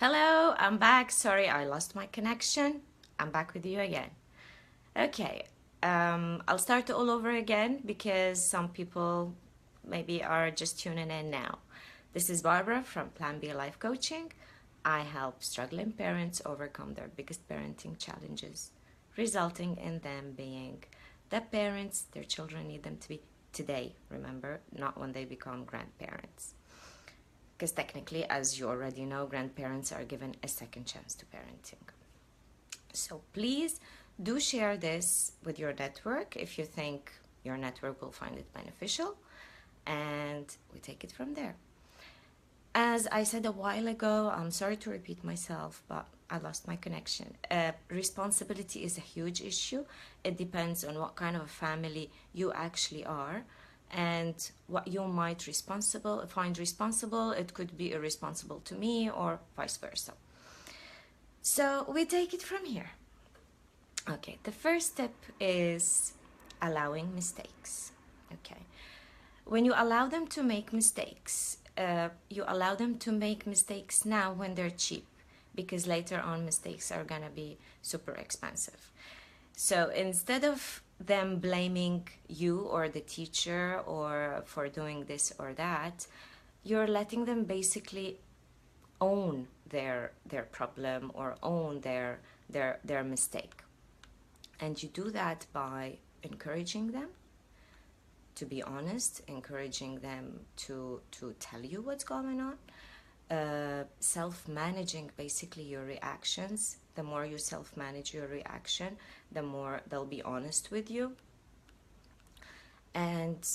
Hello, I'm back. Sorry, I lost my connection. I'm back with you again. Okay, I'll start all over again because some people maybe are just tuning in now. This is Barbara from Plan B Life Coaching. I help struggling parents overcome their biggest parenting challenges, resulting in them being the parents their children need them to be today, remember, not when they become grandparents. Because technically, as you already know, grandparents are given a second chance to parenting. So please do share this with your network if you think your network will find it beneficial, and we take it from there. As I said a while ago, I'm sorry to repeat myself, but I lost my connection. Responsibility is a huge issue. It depends on what kind of a family you actually are and what you might find responsible. It could be irresponsible to me or vice versa. So we take it from here. Okay, the first step is allowing mistakes. Okay, when you allow them to make mistakes, you allow them to make mistakes now when they're cheap, because later on mistakes are gonna be super expensive. So instead of them blaming you or the teacher or for doing this or that, you're letting them basically own their problem or own their mistake. And you do that by encouraging them to be honest, encouraging them to tell you what's going on, self-managing basically your reactions. The more you self-manage your reaction, the more they'll be honest with you, and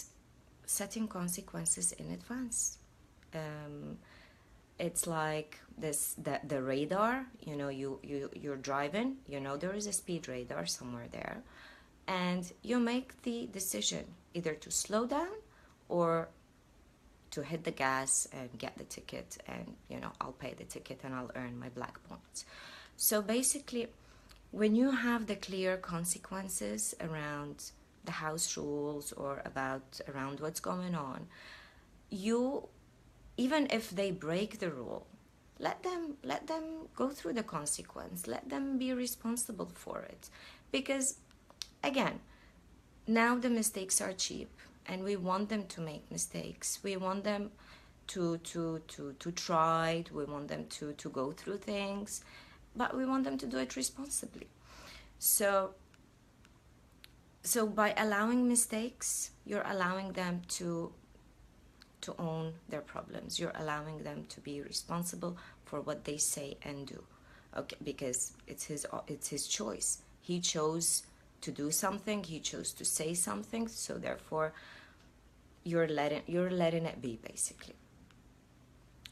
setting consequences in advance. It's like the radar, you're driving, there is a speed radar somewhere there, and you make the decision either to slow down or to hit the gas and get the ticket, and I'll pay the ticket and I'll earn my black points. So basically, when you have the clear consequences around the house rules or around what's going on, you, even if they break the rule, let them go through the consequence, let them be responsible for it. Because again, now the mistakes are cheap and we want them to make mistakes. We want them to try, we want them to go through things, but we want them to do it responsibly. So by allowing mistakes, you're allowing them to own their problems. You're allowing them to be responsible for what they say and do. Okay, because it's his choice. He chose to do something, he chose to say something, so therefore you're letting it be, basically.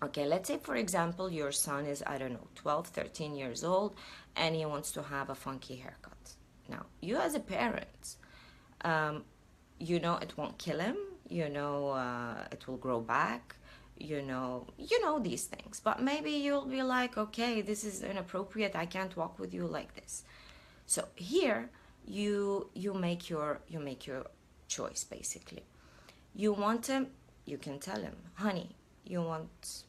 Okay, let's say for example your son is, I don't know, 12, 13 years old, and he wants to have a funky haircut. Now, you as a parent, it won't kill him, it will grow back, you know these things, but maybe you'll be like, okay, this is inappropriate, I can't walk with you like this. So here you make your choice, basically. You want him, you can tell him, honey, you want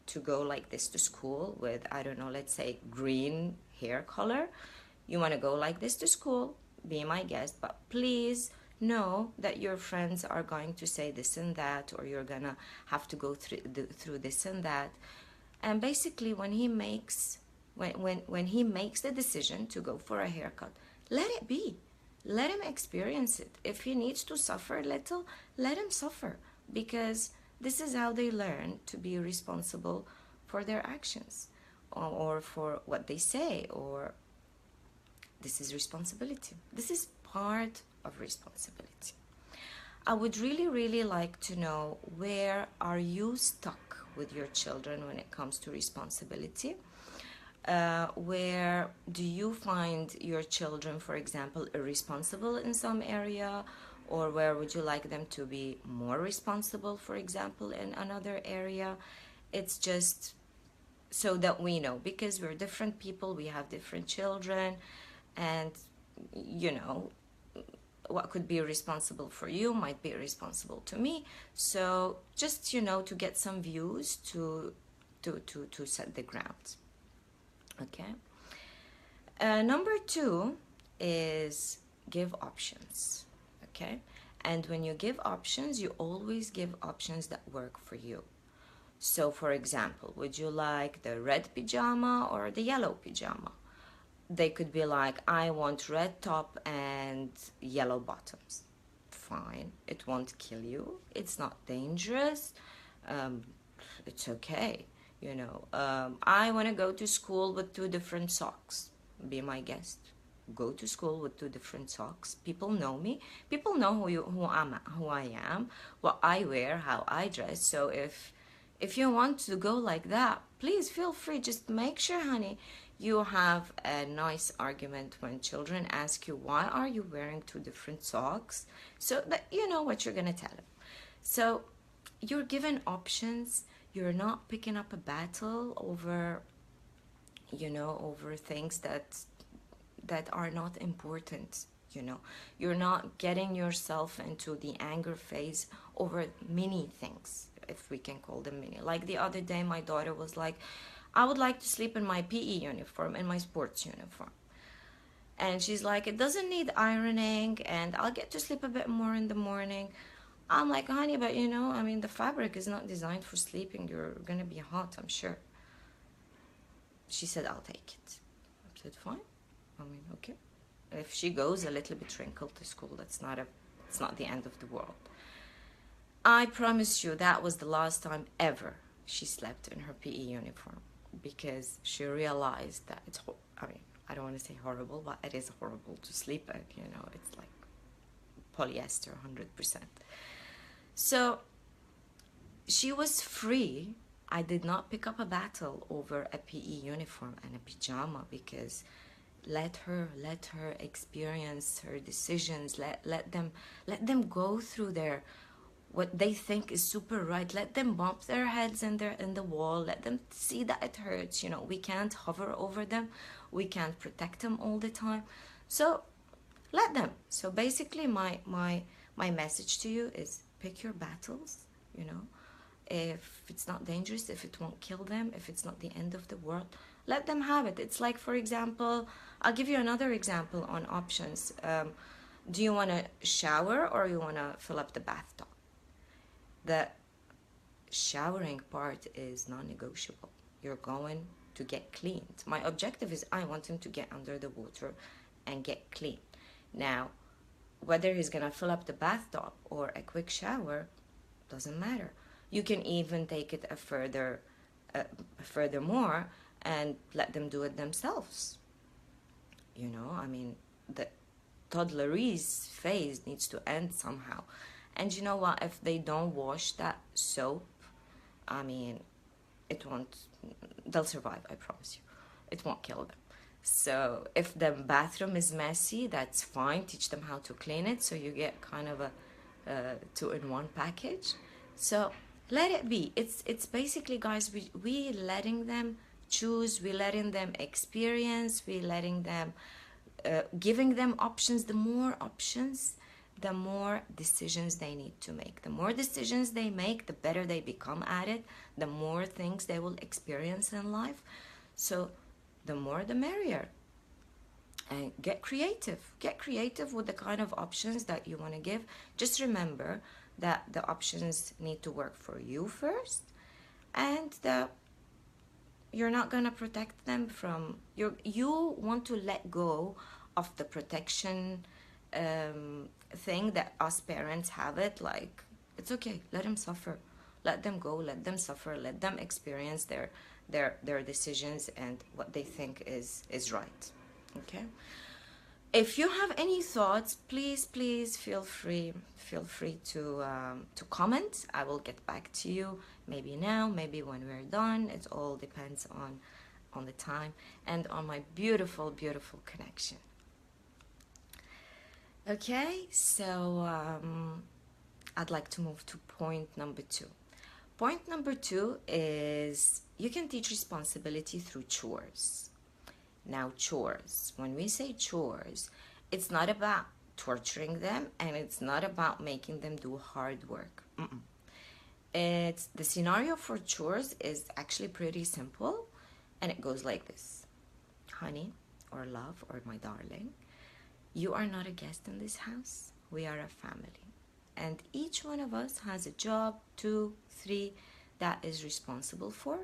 to go like this to school with, I don't know, let's say green hair color. You want to go like this to school, be my guest, but please know that your friends are going to say this and that, or you're gonna have to go through this and that. And basically when he makes the decision to go for a haircut, let it be. Let him experience it. If he needs to suffer a little, let him suffer, because this is how they learn to be responsible for their actions or for what they say, or this is responsibility. This is part of responsibility. I would really, really like to know, where are you stuck with your children when it comes to responsibility? Where do you find your children, for example, irresponsible in some area, or where would you like them to be more responsible, for example, in another area? It's just so that we know, because we're different people, we have different children, and what could be responsible for you might be responsible to me. So just to get some views, to to set the ground. Okay. Number two is give options. Okay. And when you give options, you always give options that work for you. So for example, would you like the red pajama or the yellow pajama? They could be like, I want red top and yellow bottoms. Fine, it won't kill you. It's not dangerous. Um, it's okay. I want to go to school with two different socks. Be my guest. Go to school with two different socks. People know me. People know who I am, what I wear, how I dress. So if you want to go like that, please feel free. Just make sure, honey, you have a nice argument when children ask you, why are you wearing two different socks? So that you know what you're going to tell them. So you're given options. You're not picking up a battle over things that are not important. You're not getting yourself into the anger phase over many things, if we can call them many. Like the other day, my daughter was like, I would like to sleep in my PE uniform, in my sports uniform. And she's like, it doesn't need ironing, and I'll get to sleep a bit more in the morning. I'm like, honey, but the fabric is not designed for sleeping. You're gonna be hot, I'm sure. She said, I'll take it. I said, fine. Okay. If she goes a little bit wrinkled to school, it's not the end of the world. I promise you that was the last time ever she slept in her PE uniform, because she realized that I don't want to say horrible, but it is horrible to sleep in, it's like polyester 100%. So she was free. I did not pick up a battle over a PE uniform and a pajama, because let her experience her decisions. Let them go through what they think is super right. Let them bump their heads in the wall. Let them see that it hurts. We can't hover over them. We can't protect them all the time. So let them. So basically my message to you is, pick your battles. If it's not dangerous, if it won't kill them, if it's not the end of the world, let them have it. It's like, for example, I'll give you another example on options. Do you want to shower or you want to fill up the bathtub? The showering part is non-negotiable. You're going to get cleaned. My objective is, I want him to get under the water and get clean. Now, whether he's gonna fill up the bathtub or a quick shower, doesn't matter. You can even take it furthermore and let them do it themselves. The toddlerese phase needs to end somehow. And you know what? If they don't wash that soap, they'll survive, I promise you. It won't kill them. So if the bathroom is messy, that's fine. Teach them how to clean it, so you get kind of a two-in-one package. So let it be. It's basically, guys, we letting them choose, we letting them experience, we letting them giving them options. The more options, the more decisions they need to make. The more decisions they make, the better they become at it, the more things they will experience in life. So the more the merrier. And get creative with the kind of options that you want to give. Just remember that the options need to work for you first, and that you're not going to protect them from you want to let go of the protection thing that us parents have. It like, it's okay, let them suffer, let them go, let them suffer, let them experience their decisions and what they think is right. Okay. If you have any thoughts, please feel free to comment. I will get back to you, maybe now, maybe when we're done. It all depends on the time and on my beautiful connection. Okay, so I'd like to move to point number 2. Point number 2 is you can teach responsibility through chores. Now, chores, when we say chores, it's not about torturing them, and it's not about making them do hard work. It's the scenario for chores is actually pretty simple, and it goes like this. Honey, or love, or my darling, you are not a guest in this house. We are a family. And each one of us has a job, 2, 3, that is responsible for.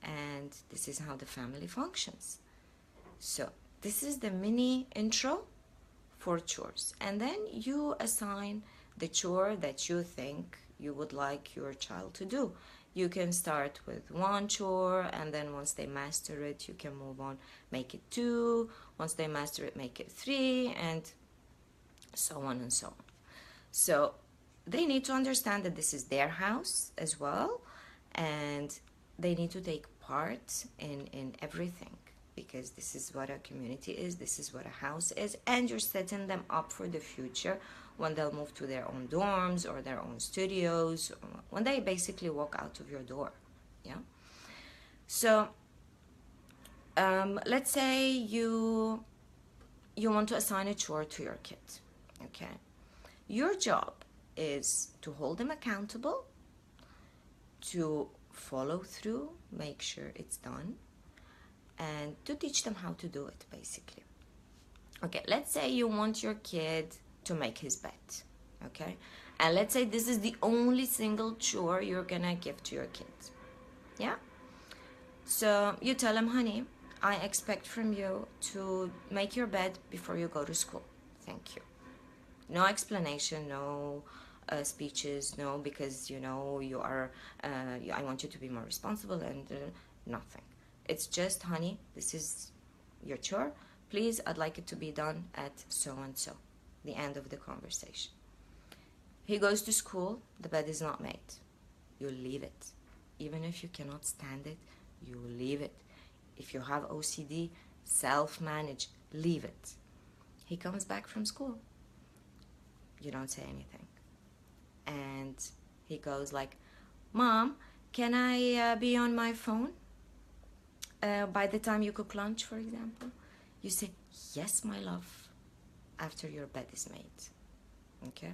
And this is how the family functions. So this is the mini intro for chores. And then you assign the chore that you think you would like your child to do. You can start with 1 chore, and then once they master it, you can move on, make it 2. Once they master it, make it 3, and so on and so on. So they need to understand that this is their house as well, and they need to take part in everything, because this is what a community is, this is what a house is, and you're setting them up for the future when they'll move to their own dorms or their own studios, when they basically walk out of your door. Yeah. So let's say you want to assign a chore to your kid. Okay. Your job is to hold them accountable, to follow through, make sure it's done, and to teach them how to do it, basically. Okay, let's say you want your kid to make his bed, okay? And let's say this is the only single chore you're gonna give to your kid, yeah? So you tell him, honey, I expect from you to make your bed before you go to school. Thank you. No explanation, no speeches, no, because you know you are, I want you to be more responsible, and nothing. It's just, honey, this is your chore. Please, I'd like it to be done at so and so. The end of the conversation. He goes to school, the bed is not made. You leave it. Even if you cannot stand it, you leave it. If you have OCD, self-manage, leave it. He comes back from school. You don't say anything. And he goes like, Mom, can I be on my phone by the time you cook lunch, for example? You say, yes, my love, after your bed is made. Okay?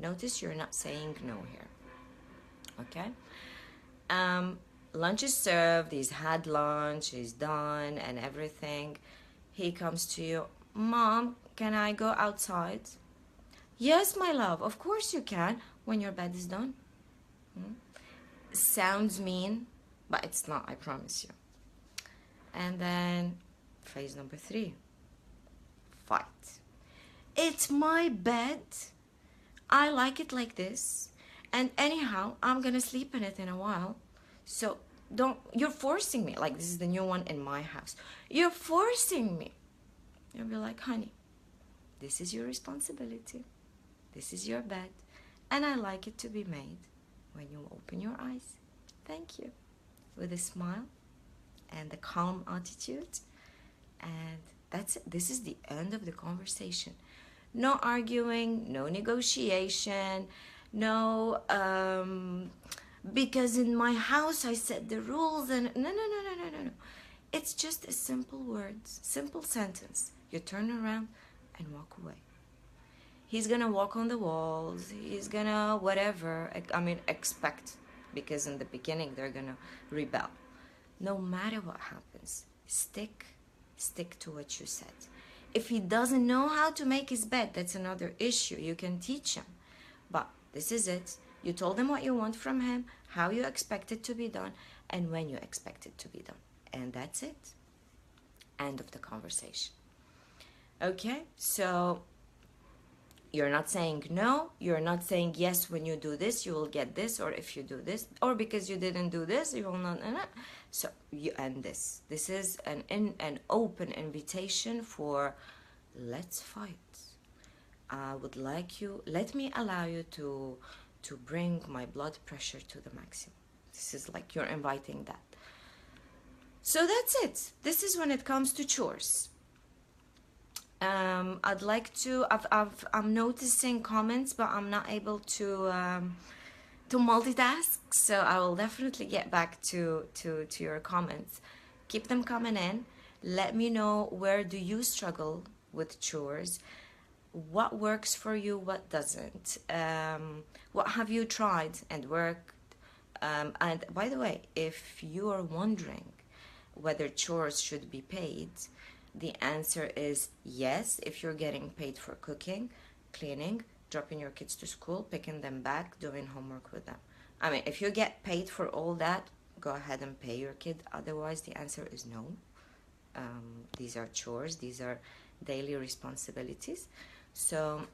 Notice you're not saying no here. Okay? Lunch is served, he's had lunch, he's done and everything. He comes to you, Mom, can I go outside? Yes, my love, of course you can, when your bed is done. Sounds mean, but it's not, I promise you. And then phase number 3, fight. It's my bed. I like it like this. And anyhow, I'm gonna sleep in it in a while. So you're forcing me. Like, this is the new one in my house. You're forcing me. You'll be like, honey, this is your responsibility. This is your bed. And I like it to be made when you open your eyes. Thank you. With a smile and a calm attitude. And that's it. This is the end of the conversation. No arguing, no negotiation, no, because in my house I set the rules, and no. It's just a simple words, simple sentence. You turn around and walk away. He's gonna walk on the walls, he's gonna whatever, expect, because in the beginning they're gonna rebel. No matter what happens, stick to what you said. If he doesn't know how to make his bed, that's another issue. You can teach him. But this is it. You told him what you want from him, how you expect it to be done, and when you expect it to be done. And that's it. End of the conversation. Okay? So you're not saying no. You're not saying yes, when you do this, you will get this, or if you do this, or because you didn't do this, you will not. So you end this. This is an open invitation for let's fight. I would like you, let me allow you to bring my blood pressure to the maximum. This is like you're inviting that. So that's it. This is when it comes to chores. I'd like to, I'm noticing comments, but I'm not able to multitask, so I will definitely get back to your comments. Keep them coming in. Let me know, where do you struggle with chores? What works for you, what doesn't? What have you tried and work And by the way, if you are wondering whether chores should be paid, the answer is yes, if you're getting paid for cooking, cleaning, dropping your kids to school, picking them back, doing homework with them. I mean, if you get paid for all that, go ahead and pay your kid. Otherwise, the answer is no. These are chores, these are daily responsibilities. So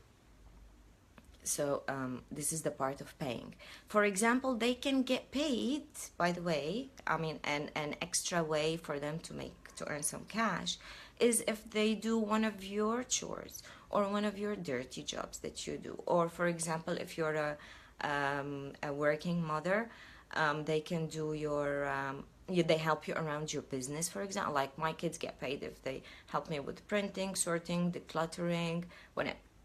this is the part of paying. For example, they can get paid, by the way, I mean, an extra way for them to earn some cash is if they do one of your chores or one of your dirty jobs that you do. Or for example, if you're a working mother, they can do they help you around your business, for example. Like my kids get paid if they help me with printing, sorting, decluttering,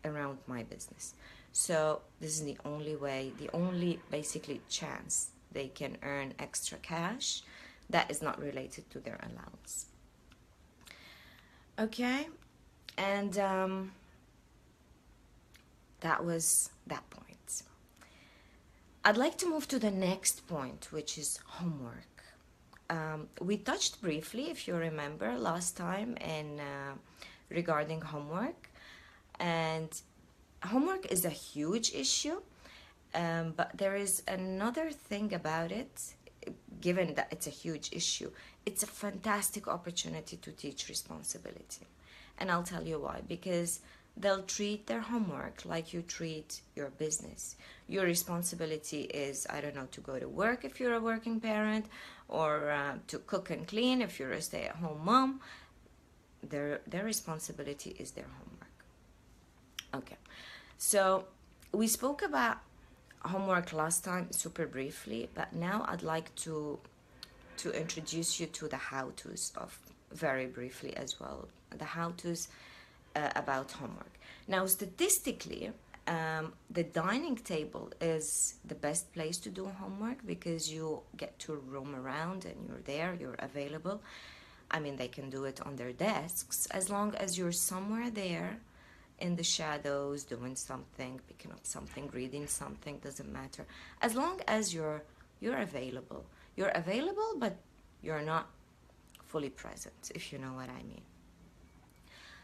around my business. So this is the only way, the only basically chance they can earn extra cash that is not related to their allowance. Okay, and that was that point. I'd like to move to the next point, which is homework. We touched briefly, if you remember, last time in regarding homework, and homework is a huge issue, but there is another thing about it. Given that it's a huge issue, it's a fantastic opportunity to teach responsibility. And I'll tell you why. Because they'll treat their homework like you treat your business. Your responsibility is, I don't know, to go to work if you're a working parent, or to cook and clean if you're a stay-at-home mom. Their responsibility is their homework. Okay, so we spoke about homework last time super briefly, but now I'd like to introduce you to the how-tos of very briefly as well. The how-tos about homework. Now, statistically, the dining table is the best place to do homework because you get to roam around and you're there, you're available. I mean, they can do it on their desks as long as you're somewhere there in the shadows doing something, picking up something, reading something, doesn't matter. As long as you're available. You're available, but you're not fully present, if you know what I mean.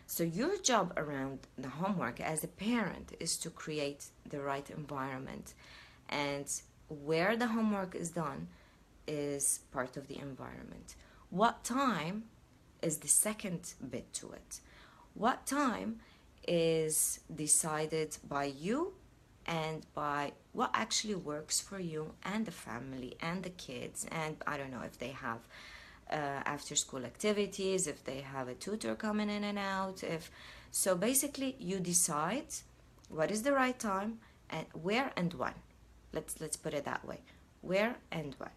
So your job around the homework as a parent is to create the right environment, and where the homework is done is part of the environment. What time is the second bit to it. What time is decided by you and by what actually works for you and the family and the kids, and I don't know if they have after school activities, if they have a tutor coming in and out, so basically you decide what is the right time and where and when. Let's put it that way, where and when.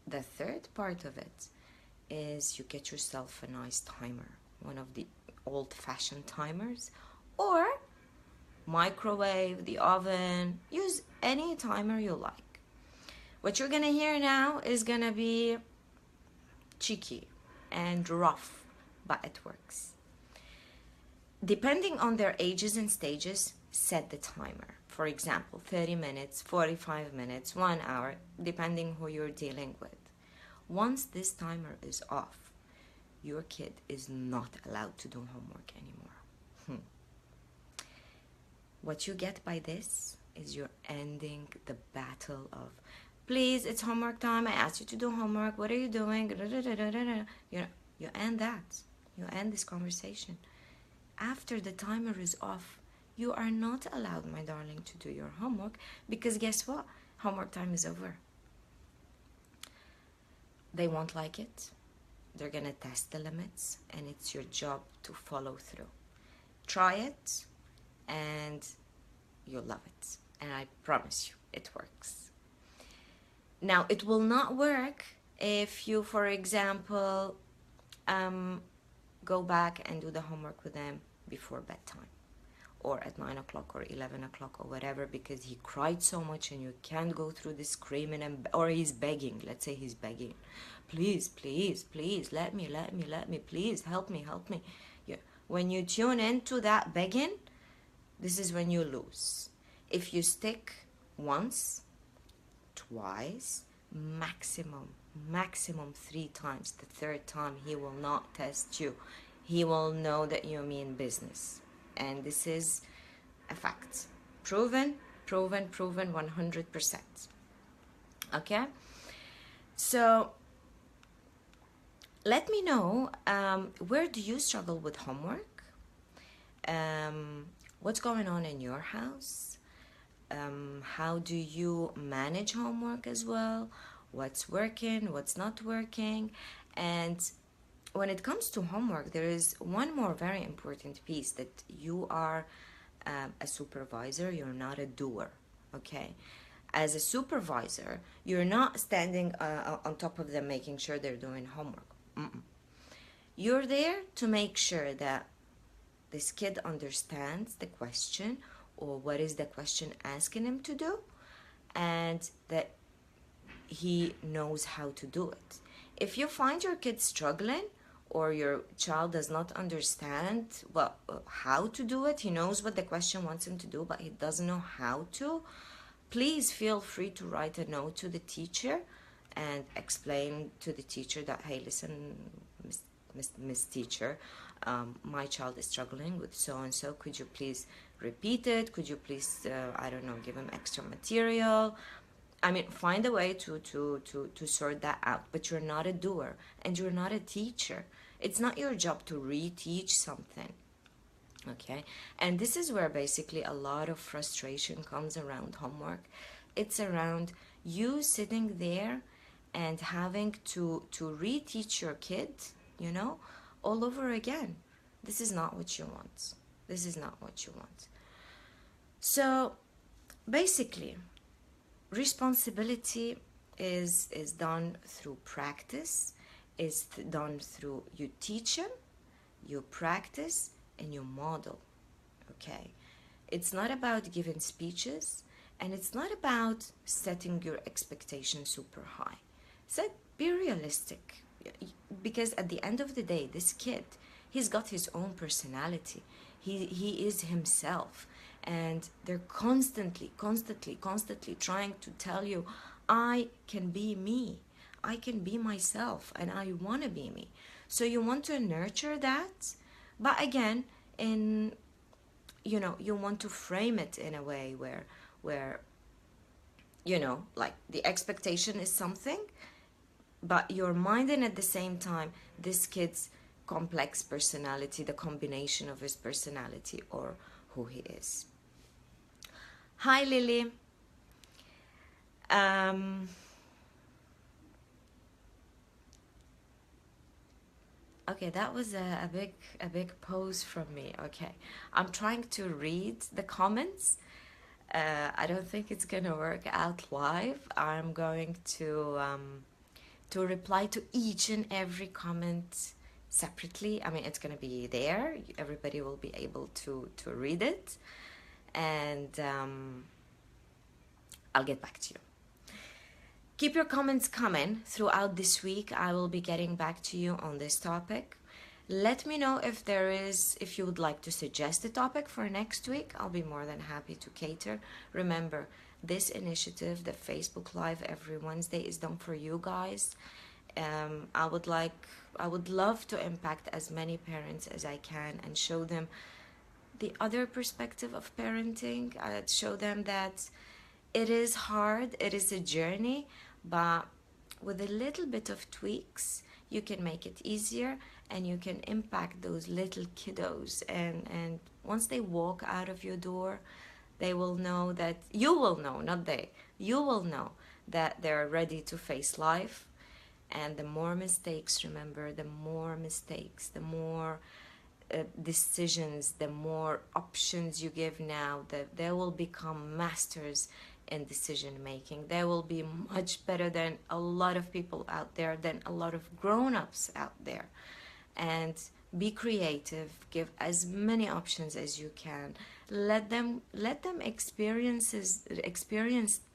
The third part of it is you get yourself a nice timer, one of the old-fashioned timers, or microwave, the oven, use any timer you like. What you're gonna hear now is gonna be cheeky and rough, but it works. Depending on their ages and stages, set the timer. For example, 30 minutes, 45 minutes, 1 hour, depending who you're dealing with. Once this timer is off, your kid is not allowed to do homework anymore. What you get by this is you're ending the battle of, please, it's homework time, I asked you to do homework, what are you doing? You end that. You end this conversation. After the timer is off, you are not allowed, my darling, to do your homework, because guess what? Homework time is over. They won't like it. They're gonna test the limits, and it's your job to follow through. Try it, and you'll love it. And I promise you, it works. Now, it will not work if you, for example, go back and do the homework with them before bedtime, or at 9 o'clock or 11 o'clock or whatever, because he cried so much and you can't go through this screaming, or he's begging. Let's say he's begging. Please, please, please, let me, please, help me. Yeah. When you tune into that begging, this is when you lose. If you stick once, twice, maximum 3 times. The third time he will not test you. He will know that you mean business. And this is a fact. Proven 100%. Okay? So let me know, where do you struggle with homework? What's going on in your house? How do you manage homework as well? What's working, what's not working? And when it comes to homework, there is one more very important piece, that you are a supervisor, you're not a doer, okay? As a supervisor, you're not standing on top of them making sure they're doing homework. You're there to make sure that this kid understands the question, or what is the question asking him to do, and that he knows how to do it. If you find your kid struggling, or your child does not understand how to do it, he knows what the question wants him to do, but he doesn't know how to, please feel free to write a note to the teacher and explain to the teacher that, hey, listen, Miss Teacher, my child is struggling with so-and-so. Could you please repeat it? Could you please, I don't know, give him extra material? I mean, find a way to sort that out. But you're not a doer, and you're not a teacher. It's not your job to reteach something. Okay? And this is where basically a lot of frustration comes around homework. It's around you sitting there and having to reteach your kid, you know, all over again. This is not what you want. This is not what you want. So basically, responsibility is done through practice, is done through you teach them, you practice, and you model. Okay? It's not about giving speeches, and it's not about setting your expectations super high. Be realistic, because at the end of the day, this kid, he's got his own personality. He is himself, and they're constantly trying to tell you, I can be me, I can be myself, and I want to be me. So you want to nurture that, but again, you want to frame it in a way where like the expectation is something, but you're minding at the same time this kid's complex personality, the combination of his personality or who he is. Hi, Lily. Okay, that was a big pose from me. Okay, I'm trying to read the comments. I don't think it's gonna work out live. I'm going to reply to each and every comment separately. I mean, it's gonna be there. Everybody will be able to read it, and I'll get back to you. Keep your comments coming throughout this week. I will be getting back to you on this topic. Let me know if you would like to suggest a topic for next week. I'll be more than happy to cater. Remember, this initiative, the Facebook Live every Wednesday, is done for you guys. I would love to impact as many parents as I can and show them the other perspective of parenting. Show them that it is hard, it is a journey, but with a little bit of tweaks, you can make it easier, and you can impact those little kiddos. And once they walk out of your door, they will know that, you will know, not they, you will know that they're ready to face life. And the more mistakes, remember, the more mistakes, the more decisions, the more options you give now, that they will become masters in decision making. They will be much better than a lot of people out there, than a lot of grown-ups out there. And be creative, give as many options as you can. Let them experience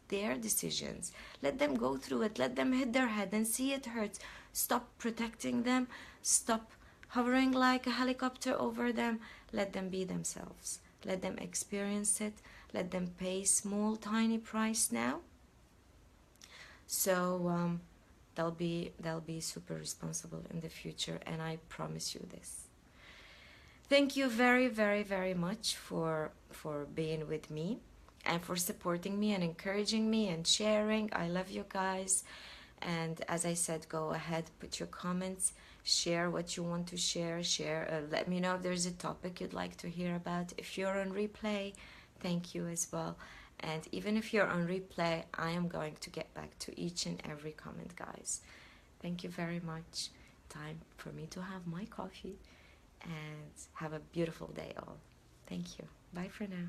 their decisions. Let them go through it. Let them hit their head and see it hurts. Stop protecting them. Stop hovering like a helicopter over them. Let them be themselves. Let them experience it. Let them pay small, tiny price now. So they'll be super responsible in the future, and I promise you this. Thank you very, very, very much for being with me and for supporting me and encouraging me and sharing. I love you guys. And as I said, go ahead, put your comments, share what you want to share, let me know if there's a topic you'd like to hear about. If you're on replay, thank you as well. And even if you're on replay, I am going to get back to each and every comment, guys. Thank you very much. Time for me to have my coffee, and have a beautiful day all. Thank you. Bye for now.